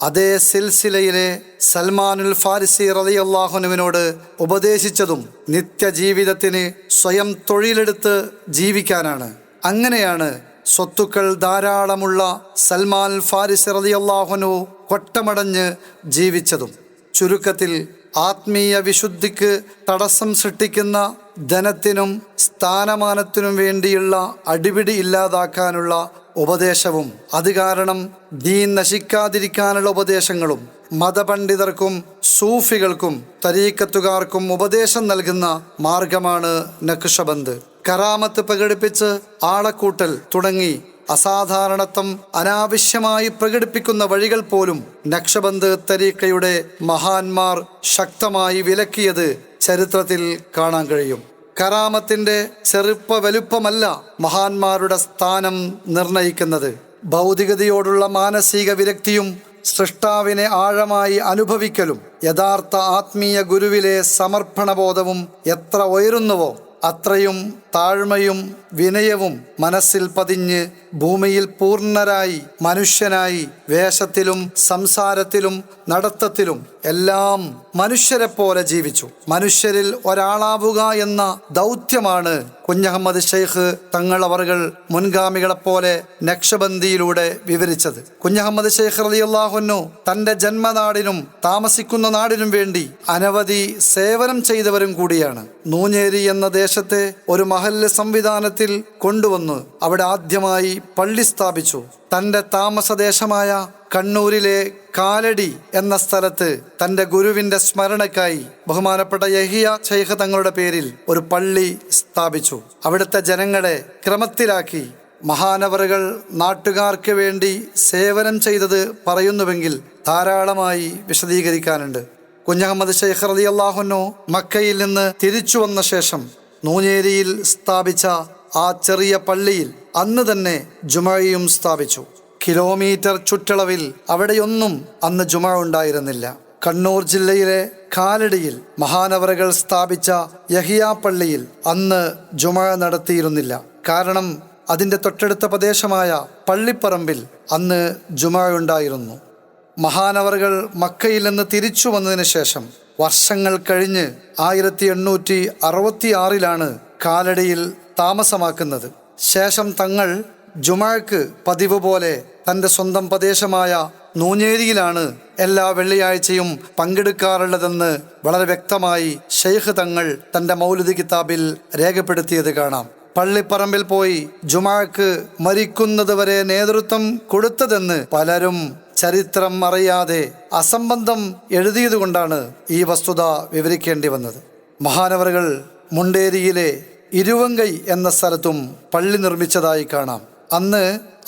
അതേ സിൽസിലയിലെ സൽമാനുൽ ഫാരിസി റളിയല്ലാഹു അൻഹുവിനോട് ഉപദേശിച്ചതും നിത്യജീവിതത്തിന് സ്വയം തൊഴിലെടുത്ത് ജീവിക്കാനാണ്. അങ്ങനെയാണ് സ്വത്തുക്കൾ ധാരാളമുള്ള സൽമാൻ ഫാരിസി റളിയല്ലാഹു അൻഹു കൊട്ടമടഞ്ഞ് ജീവിച്ചതും. ചുരുക്കത്തിൽ ആത്മീയ വിശുദ്ധിക്ക് തടസ്സം സൃഷ്ടിക്കുന്ന ധനത്തിനും സ്ഥാനമാനത്തിനും വേണ്ടിയുള്ള അടിപിടി ഇല്ലാതാക്കാനുള്ള ഉപദേശവും അത് കാരണം ദീൻ നശിക്കാതിരിക്കാനുള്ള ഉപദേശങ്ങളും മതപണ്ഡിതർക്കും സൂഫികൾക്കും തരീഖത്തുകാർക്കും ഉപദേശം നൽകുന്ന മാർഗമാണ് നഖ്ശബന്ദ്. കറാമത്ത് പ്രകടിപ്പിച്ച് ആളക്കൂട്ടൽ തുടങ്ങി അസാധാരണത്വം അനാവശ്യമായി പ്രകടിപ്പിക്കുന്ന വഴികൾ പോലും നഖ്ശബന്ദ് തരീഖയുടെ മഹാന്മാർ ശക്തമായി വിലക്കിയത് ചരിത്രത്തിൽ കാണാൻ കഴിയും. കറാമത്തിന്റെ ചെറുപ്പ വലുപ്പമല്ല മഹാന്മാരുടെ സ്ഥാനം നിർണയിക്കുന്നത്. ഭൗതികതയോടുള്ള മാനസിക വിരക്തിയും സൃഷ്ടാവിനെ ആഴമായി അനുഭവിക്കലും യഥാർത്ഥ ആത്മീയ ഗുരുവിലെ സമർപ്പണബോധവും എത്ര ഉയരുന്നുവോ അത്രയും താഴ്മയും വിനയവും മനസ്സിൽ പതിഞ്ഞ് ഭൂമിയിൽ പൂർണ്ണരായി മനുഷ്യനായി വേഷത്തിലും സംസാരത്തിലും നടത്തത്തിലും എല്ലാം മനുഷ്യരെ പോലെ ജീവിച്ചു. മനുഷ്യരിൽ ഒരാളാവുക എന്ന ദൗത്യമാണ് കുഞ്ഞഹമ്മദ് ഷെയ്ഖ് തങ്ങൾ അവർകൾ മുൻഗാമികളെപ്പോലെ നഖ്ശബന്ദിയിലൂടെ വിവരിച്ചത്. കുഞ്ഞഹമ്മദ് ഷെയ്ഖ് റളിയല്ലാഹു അൻഹു തൻ്റെ ജന്മനാടിനും താമസിക്കുന്ന നാടിനും വേണ്ടി അനവധി സേവനം ചെയ്തവരും കൂടിയാണ്. നൂഞ്ഞേരി എന്ന ദേശത്തെ ഒരു മഹല്ല് സംവിധാനത്തിൽ കൊണ്ടുവന്ന് അവിടെ ആദ്യമായി പള്ളി സ്ഥാപിച്ചു. തൻ്റെ താമസദേശമായ കണ്ണൂരിലെ കാലടി എന്ന സ്ഥലത്ത് തൻ്റെ ഗുരുവിൻ്റെ സ്മരണയ്ക്കായി ബഹുമാനപ്പെട്ട യഹിയ ശൈഖ് തങ്ങളുടെ പേരിൽ ഒരു പള്ളി സ്ഥാപിച്ചു. അവിടുത്തെ ജനങ്ങളെ ക്രമത്തിലാക്കി. മഹാനവറുകൾ നാട്ടുകാർക്ക് വേണ്ടി സേവനം ചെയ്തത് പറയുന്നുവെങ്കിൽ ധാരാളമായി വിശദീകരിക്കാനുണ്ട്. കുഞ്ഞഹമ്മദ് ഷെയ്ഖ് റളിയല്ലാഹു അൻഹു മക്കയിൽ നിന്ന് തിരിച്ചു വന്ന ശേഷം നൂഞ്ഞേരിയിൽ സ്ഥാപിച്ച ആ ചെറിയ പള്ളിയിൽ അന്ന് തന്നെ ജുമയും സ്ഥാപിച്ചു. കിലോമീറ്റർ ചുറ്റളവിൽ അവിടെയൊന്നും അന്ന് ജുമ ഉണ്ടായിരുന്നില്ല. കണ്ണൂർ ജില്ലയിലെ കാലടിയിൽ മഹാനവറുകൾ സ്ഥാപിച്ച യഹിയ പള്ളിയിൽ അന്ന് ജുമ നടത്തിയിരുന്നില്ല. കാരണം അതിൻ്റെ തൊട്ടടുത്ത പ്രദേശമായ പള്ളിപ്പറമ്പിൽ അന്ന് ജുമയുണ്ടായിരുന്നു. മഹാനവറുകൾ മക്കയിൽ നിന്ന് തിരിച്ചു വന്നതിന് ശേഷം വർഷങ്ങൾ കഴിഞ്ഞ് 1866 കാലടിയിൽ താമസമാക്കുന്നത്. ശേഷം തങ്ങൾ ജുമഅക്ക് പതിവ് പോലെ തൻ്റെ സ്വന്തം പ്രദേശമായ നൂഞ്ഞേരിയിലാണ് എല്ലാ വെള്ളിയാഴ്ചയും പങ്കെടുക്കാറുള്ളതെന്ന് വളരെ വ്യക്തമായി ഷെയ്ഖ് തങ്ങൾ തൻ്റെ മൗലിദ് കിതാബിൽ രേഖപ്പെടുത്തിയത് കാണാം. പള്ളിപ്പറമ്പിൽ പോയി ജുമഅക്ക് മരിക്കുന്നത് വരെ നേതൃത്വം കൊടുത്തതെന്ന് പലരും ചരിത്രം അറിയാതെ അസംബന്ധം എഴുതിയതുകൊണ്ടാണ് ഈ വസ്തുത വിവരിക്കേണ്ടി വന്നത്. മഹാനവറുകൾ മുണ്ടേരിയിലെ ഇരുവങ്കൈ എന്ന സ്ഥലത്തും പള്ളി നിർമ്മിച്ചതായി കാണാം. അന്ന്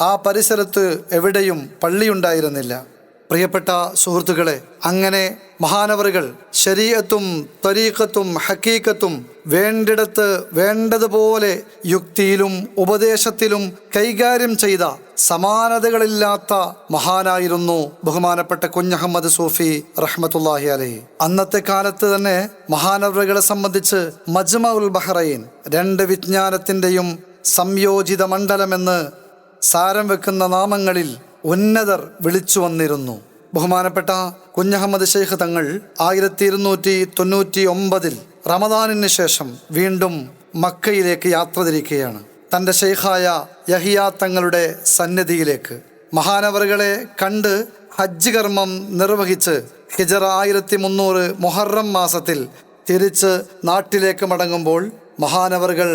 ആ പരിസരത്ത് എവിടെയും പള്ളിയുണ്ടായിരുന്നില്ല. പ്രിയപ്പെട്ട സുഹൃത്തുക്കളെ, അങ്ങനെ മഹാനവറുകൾ ശരീഅത്തും ത്വരീഖത്തും ഹഖീഖത്തും വേണ്ടിടത്ത് വേണ്ടതുപോലെ യുക്തിയിലും ഉപദേശത്തിലും കൈകാര്യം ചെയ്ത സമാനതകളില്ലാത്ത മഹാനായിരുന്നു ബഹുമാനപ്പെട്ട കുഞ്ഞഹമ്മദ് സൂഫി റഹ്മത്തുള്ളാഹി അലൈഹി. അന്നത്തെ കാലത്ത് തന്നെ മഹാനവറുകളെ സംബന്ധിച്ച് മജ്മഉൽ ബഹ്റൈൻ, രണ്ട് വിജ്ഞാനത്തിൻ്റെയും സംയോജിത മണ്ഡലമെന്ന് സാരം വെക്കുന്ന നാമങ്ങളിൽ ഉന്നതർ വിളിച്ചു വന്നിരുന്നു. ബഹുമാനപ്പെട്ട കുഞ്ഞഹമ്മദ് ഷെയ്ഖ് തങ്ങൾ 1299 റമദാനിന് ശേഷം വീണ്ടും മക്കയിലേക്ക് യാത്ര തിരിക്കുകയാണ്. തൻ്റെ ഷെയ്ഖായ യഹിയ തങ്ങളുടെ സന്നിധിയിലേക്ക് മഹാനവറുകളെ കണ്ട് ഹജ്ജ് കർമ്മം നിർവഹിച്ച് ഹിജറ 1300 മുഹറം മാസത്തിൽ തിരിച്ച് നാട്ടിലേക്ക് മടങ്ങുമ്പോൾ മഹാനവറുകൾ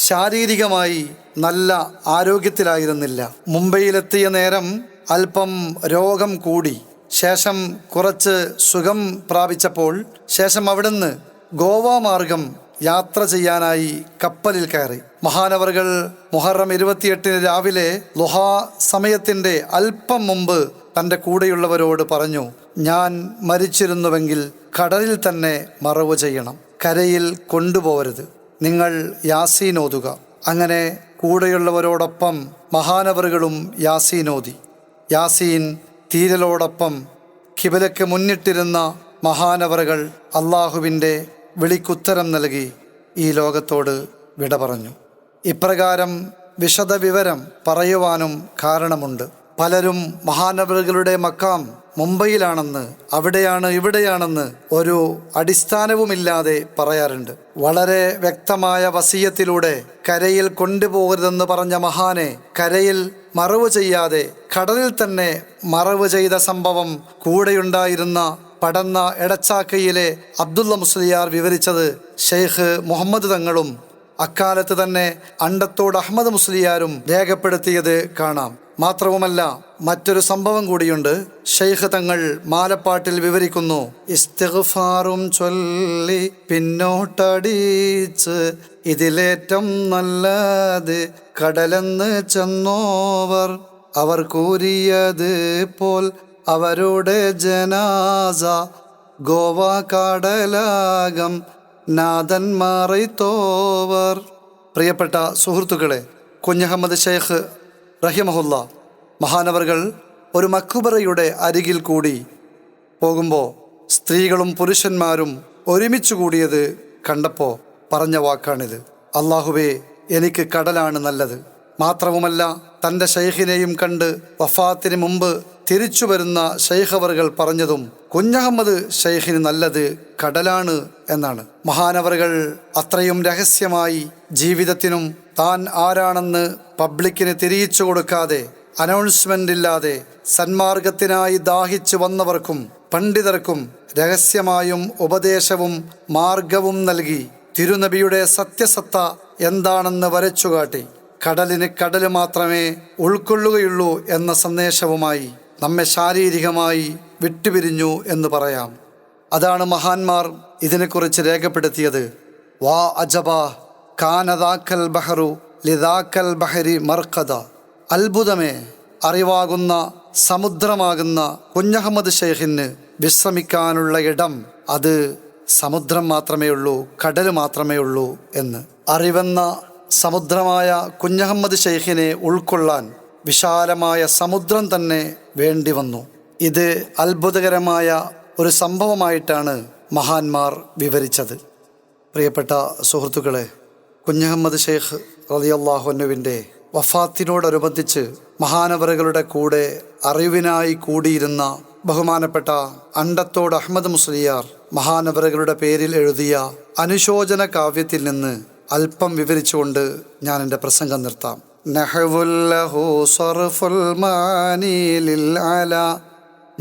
ശാരീരികമായി നല്ല ആരോഗ്യത്തിലായിരുന്നില്ല. മുംബൈയിലെത്തിയ നേരം അല്പം രോഗം കൂടി. ശേഷം കുറച്ച് സുഖം പ്രാപിച്ചപ്പോൾ ശേഷം അവിടുന്ന് ഗോവ മാർഗം യാത്ര ചെയ്യാനായി കപ്പലിൽ കയറി. മഹാനവറുകൾ മുഹറം 28 രാവിലെ ളുഹാ സമയത്തിൻ്റെ അല്പം മുമ്പ് തൻ്റെ കൂടെയുള്ളവരോട് പറഞ്ഞു, ഞാൻ മരിച്ചിരുന്നുവെങ്കിൽ കടലിൽ തന്നെ മറവ് ചെയ്യണം, കരയിൽ കൊണ്ടുപോകരുത്, നിങ്ങൾ യാസീൻ ഓതുക. അങ്ങനെ കൂടെയുള്ളവരോടൊപ്പം മഹാനവറുകളും യാസീൻ ഓതി. യാസീൻ തീരലോടൊപ്പം ഖിബലയ്ക്ക് മുന്നിട്ടിരുന്ന മഹാനവറുകൾ അള്ളാഹുവിൻ്റെ വിളിക്കുത്തരം നൽകി ഈ ലോകത്തോട് വിട പറഞ്ഞു. ഇപ്രകാരം വിശദ വിവരം പറയുവാനും കാരണമുണ്ട്. പലരും മഹാനവറുകളുടെ മക്കാം മുംബൈയിലാണെന്ന്, അവിടെയാണ് ഇവിടെയാണെന്ന് ഒരു അടിസ്ഥാനവുമില്ലാതെ പറയാറുണ്ട്. വളരെ വ്യക്തമായ വസിയത്തിലൂടെ കരയിൽ കൊണ്ടുപോകരുതെന്ന് പറഞ്ഞ മഹാനെ കരയിൽ മറവ് ചെയ്യാതെ കടലിൽ തന്നെ മറവ് ചെയ്ത സംഭവം കൂടെയുണ്ടായിരുന്ന പടന്ന എടച്ചാക്കയിലെ അബ്ദുള്ള മുസ്ലിയാർ വിവരിച്ചത് ഷെയ്ഖ് മുഹമ്മദ് തങ്ങളും അക്കാലത്ത് തന്നെ അണ്ടത്തോട് അഹമ്മദ് മുസ്ലിയാരും രേഖപ്പെടുത്തിയത് കാണാം. മാത്രവുമല്ല, മറ്റൊരു സംഭവം കൂടിയുണ്ട്. ഷെയ്ഖ് തങ്ങൾ മാലപ്പാട്ടിൽ വിവരിക്കുന്നു, ഇസ്തിഗ്ഫാറും ചൊല്ലി പിന്നോട്ടടിച്ച് ഇതിലേറ്റം നല്ലത് കടലെന്ന് ചെന്നോവർ, അവർ കൂരിയത് പോൽ അവരുടെ ജനാസ ഗോവ കടലാകം നാദൻ മാറിത്തോവർ. പ്രിയപ്പെട്ട സുഹൃത്തുക്കളെ, കുഞ്ഞഹമ്മദ് ഷെയ്ഖ് റഹിമഹുല്ല മഹാനവറുകൾ ഒരു മഖ്ബറയുടെ അരികിൽ കൂടി പോകുമ്പോൾ സ്ത്രീകളും പുരുഷന്മാരും ഒരുമിച്ച് കൂടിയത് കണ്ടപ്പോൾ പറഞ്ഞ വാക്കാണിത്, അള്ളാഹുവേ, എനിക്ക് കടലാണ് നല്ലത്. മാത്രവുമല്ല, തൻ്റെ ഷെയ്ഖിനെയും കണ്ട് വഫാത്തിന് മുമ്പ് തിരിച്ചു വരുന്ന ഷെയ്ഖ് അവറുകൾ പറഞ്ഞതും കുഞ്ഞഹമ്മദ് ഷെയ്ഖിന് നല്ലത് കടലാണ് എന്നാണ്. മഹാനവറുകൾ അത്രയും രഹസ്യമായി ജീവിതത്തിനും താൻ ആരാണെന്ന് പബ്ലിക്കിന് തിരിച്ചു കൊടുക്കാതെ, അനൗൺസ്മെൻ്റ് ഇല്ലാതെ സന്മാർഗത്തിനായി ദാഹിച്ചു വന്നവർക്കും പണ്ഡിതർക്കും രഹസ്യമായും ഉപദേശവും മാർഗവും നൽകി തിരുനബിയുടെ സത്യസത്ത എന്താണെന്ന് വരച്ചുകാട്ടി കടലിന് കടൽ മാത്രമേ ഉൾക്കൊള്ളുകയുള്ളൂ എന്ന സന്ദേശവുമായി നമ്മെ ശാരീരികമായി വിട്ടുപിരിഞ്ഞു എന്ന് പറയാം. അതാണ് മഹാന്മാർ ഇതിനെക്കുറിച്ച് രേഖപ്പെടുത്തിയത്. വാ അജബ കാനദാക്കൽ ബഹറു ലിദാക്കൽ ബഹരി മർഖദ. അത്ഭുതമേ, അറിവാകുന്ന സമുദ്രമാകുന്ന കുഞ്ഞഹമ്മദ് ഷെയ്ഖിന് വിശ്രമിക്കാനുള്ള ഇടം അത് സമുദ്രം മാത്രമേ ഉള്ളൂ, കടൽ മാത്രമേ ഉള്ളൂ എന്ന്. അറിവെന്ന സമുദ്രമായ കുഞ്ഞഹമ്മദ് ഷെയ്ഖിനെ ഉൾക്കൊള്ളാൻ വിശാലമായ സമുദ്രം തന്നെ വേണ്ടി വന്നു. ഇത് അത്ഭുതകരമായ ഒരു സംഭവമായിട്ടാണ് മഹാന്മാർ വിവരിച്ചത്. പ്രിയപ്പെട്ട സുഹൃത്തുക്കളെ, കുഞ്ഞഹമ്മദ് ഷെയ്ഖ് റളിയല്ലാഹു അൻഹുവിൻ്റെ വഫാത്തിനോടനുബന്ധിച്ച് മഹാനവറുകളുടെ കൂടെ അറിവിനായി കൂടിയിരുന്ന ബഹുമാനപ്പെട്ട അണ്ടത്തോട് അഹമ്മദ് മുസ്ലിയാർ മഹാനവറുകളുടെ പേരിൽ എഴുതിയ അനുശോചന കാവ്യത്തിൽ നിന്ന് അല്പം വിവരിച്ചുകൊണ്ട് ഞാൻ എൻ്റെ പ്രസംഗം നിർത്താം. നഹ്വുല്ലഹു സർഫുൽ മാനി ലിൽ അലാ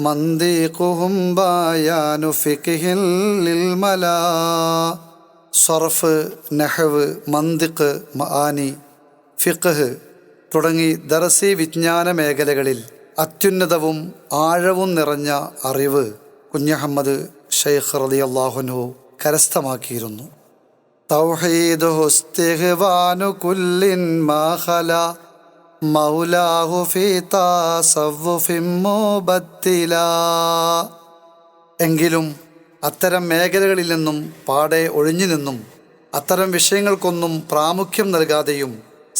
മന്ദിഖുഹും ബയാനു ഫിഖ്ഹിൽ ലിൽ മലാ. സർഫ്, നഹ്വ്, മന്ദിഖ്, മആനി, ഫിഖ്ഹ് തുടങ്ങി ദർസി വിജ്ഞാന മേഖലകളിൽ അത്യുന്നതവും ആഴവും നിറഞ്ഞ അറിവ് കുഞ്ഞഹമ്മദ് ശൈഖ് റളിയല്ലാഹു അൻഹു കരസ്ഥമാക്കിയിരുന്നു. തൗഹീദുഹു ഇസ്തിഗ്വാനു കുല്ലിൻ മാ ഖലാ മൗലാഹു ഫീ തസവ്വുഫിൻ മുബത്തിലാ. എങ്കിലും അത്തരം മേഖലകളിൽ നിന്നും പാടെ ഒഴിഞ്ഞു നിന്നും അത്തരം വിഷയങ്ങൾക്കൊന്നും പ്രാമുഖ്യം നൽകാതെയും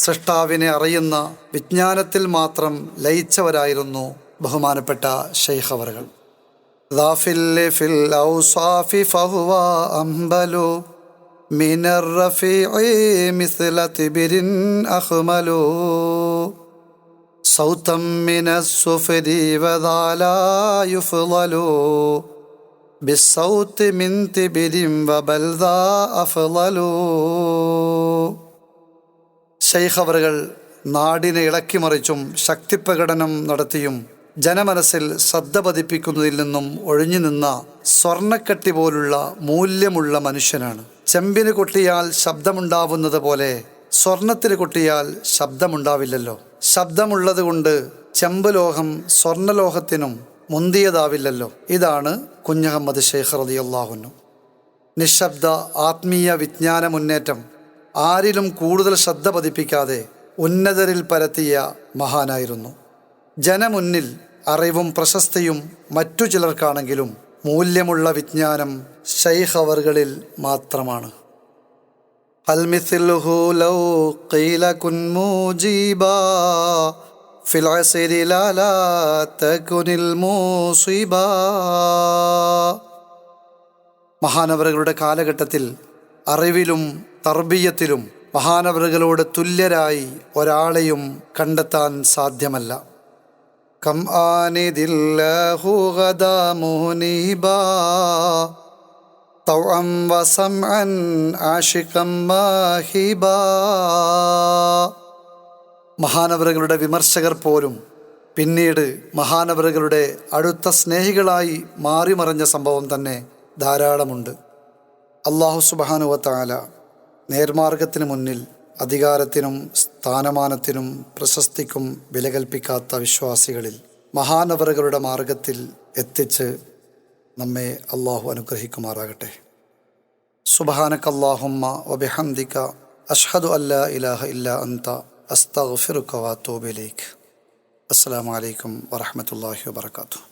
സൃഷ്ടാവിനെ അറിയുന്ന വിജ്ഞാനത്തിൽ മാത്രം ലയിച്ചവരായിരുന്നു ബഹുമാനപ്പെട്ട ശൈഖ് അവറുകൾ. ഫിൽ ഔസാഫി ഫഹുവ അംബലു മിനർ റഫീഇ മിസ്ല തിബിരിൻ അഖ്മലു സൗതം മിനസ് സുഫരി വദാലാ യുഫ്ളലു ബിസ്സൗതി മിൻ തിബിരിൻ വബൽദാ അഫ്ളലു. ശൈഖ് അവറുകൾ നാടിനെ ഇളക്കിമറിച്ചും ശക്തിപ്രകടനം നടത്തിയും ജനമനസ്സിൽ ശ്രദ്ധ പതിപ്പിക്കുന്നതിൽ നിന്നും ഒഴിഞ്ഞു നിന്ന സ്വർണ്ണക്കട്ടി പോലുള്ള മൂല്യമുള്ള മനുഷ്യനാണ്. ചെമ്പിന് കൊട്ടിയാൽ ശബ്ദമുണ്ടാവുന്നത് പോലെ സ്വർണത്തിന് കൊട്ടിയാൽ ശബ്ദമുണ്ടാവില്ലല്ലോ. ശബ്ദമുള്ളത് കൊണ്ട് ചെമ്പ് ലോഹം സ്വർണ്ണലോഹത്തിനും മുന്തിയതാവില്ലല്ലോ. ഇതാണ് കുഞ്ഞഹമ്മദ് ശൈഖ് റളിയല്ലാഹു അൻഹു. നിശബ്ദ ആത്മീയ വിജ്ഞാന മുന്നേറ്റം ആരിലും കൂടുതൽ ശ്രദ്ധ പതിപ്പിക്കാതെ ഉന്നതരിൽ പരത്തിയ മഹാനായിരുന്നു. ജനമുന്നിൽ അറിവും പ്രശസ്തിയും മറ്റു ചിലർക്കാണെങ്കിലും മൂല്യമുള്ള വിജ്ഞാനം ശൈഖ് അവറുകളിൽ മാത്രമാണ്. ഹൽ മിസ്ലുഹു ലൗ ഖീല കുൻ മുജീബാ ഫിൽ അസ്രി ലാ തകുനിൽ മുസീബാ. മഹാനവറുകളുടെ കാലഘട്ടത്തിൽ അറിവിലും തർബിയത്തിലും മഹാനവറുകളോട് തുല്യരായി ഒരാളെയും കണ്ടെത്താൻ സാധ്യമല്ല. കം ആനിദില്ലാഹു ഗദാ മുനീബാ തൗഅൻ വസംഅൻ ആശിഖൻ മാഹിബാ. മഹാനവറുകളുടെ വിമർശകർ പോലും പിന്നീട് മഹാനവറുകളുടെ അടുത്ത സ്നേഹികളായി മാറിമറിഞ്ഞ സംഭവം തന്നെ ധാരാളമുണ്ട്. അല്ലാഹു സുബ്ഹാനഹു വ തആല നേർമാർഗത്തിന് മുന്നിൽ അധികാരത്തിനും സ്ഥാനമാനത്തിനും പ്രശസ്തിക്കും വില കൽപ്പിക്കാത്ത വിശ്വാസികളിൽ മഹാനവറുകളുടെ മാർഗത്തിൽ എത്തിച്ച് നമ്മെ അല്ലാഹു അനുഗ്രഹിക്കുമാറാകട്ടെ. സുബ്ഹാനകല്ലാഹുമ്മ വബിഹംദിക അഷ്ഹദു അല്ലാ ഇലാഹ ഇല്ലാ അൻത അസ്തഗ്ഫിറുക വഅതൂബു ഇലൈക്. അസ്സലാമു അലൈക്കും വറഹ്മത്തുള്ളാഹി വബറകാതുഹു.